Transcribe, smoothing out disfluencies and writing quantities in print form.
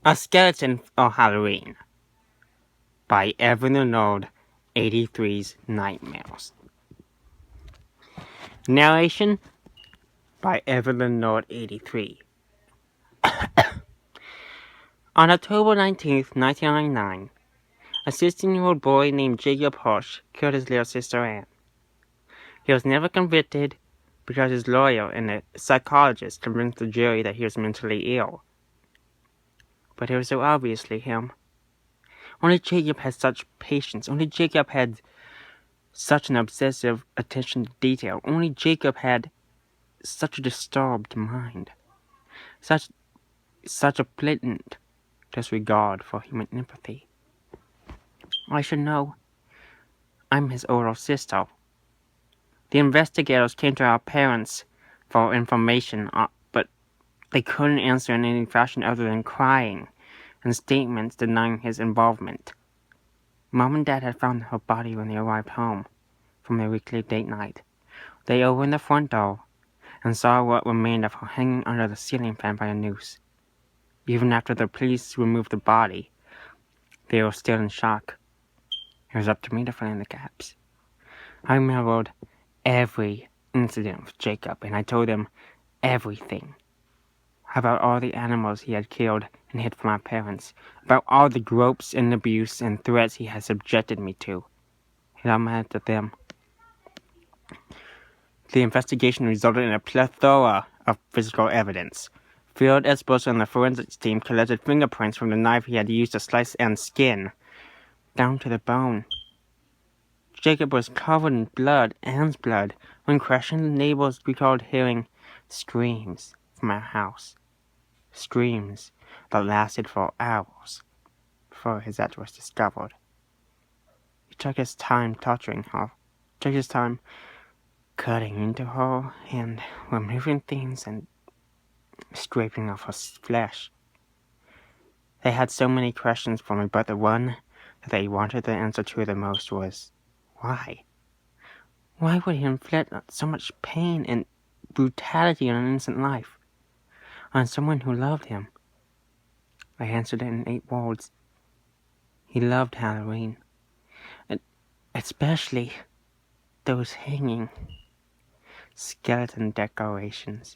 A Skeleton for Halloween by EvantheNerd83's Nightmares. Narration by EvantheNerd83. On October 19th, 1999, a 16-year-old boy named Jacob Hirsch killed his little sister Anne. He was never convicted because his lawyer and a psychologist convinced the jury that he was mentally ill. But it was so obviously him. Only Jacob had such patience. Only Jacob had such an obsessive attention to detail. Only Jacob had such a disturbed mind. Such a blatant disregard for human empathy. I should know. I'm his older sister. The investigators came to our parents for information, but they couldn't answer in any fashion other than crying and statements denying his involvement. Mom and Dad had found her body when they arrived home from their weekly date night. They opened the front door and saw what remained of her hanging under the ceiling fan by a noose. Even after the police removed the body, they were still in shock. It was up to me to fill in the gaps. I remembered every incident with Jacob, and I told him everything. About all the animals he had killed and hid from our parents, about all the gropes and abuse and threats he had subjected me to. He lamented them. The investigation resulted in a plethora of physical evidence. Field experts on the forensics team collected fingerprints from the knife he had used to slice Anne's skin, down to the bone. Jacob was covered in blood, Anne's blood. When questioned, the neighbors recalled hearing screams from our house. Screams that lasted for hours before his death was discovered. He took his time torturing her, took his time cutting into her and removing things and scraping off her flesh. They had so many questions for me, but the one that they wanted the answer to the most was, why? Why would he inflict so much pain and brutality on an innocent life? On someone who loved him? I answered it in 8 words. He loved Halloween. And especially those hanging skeleton decorations.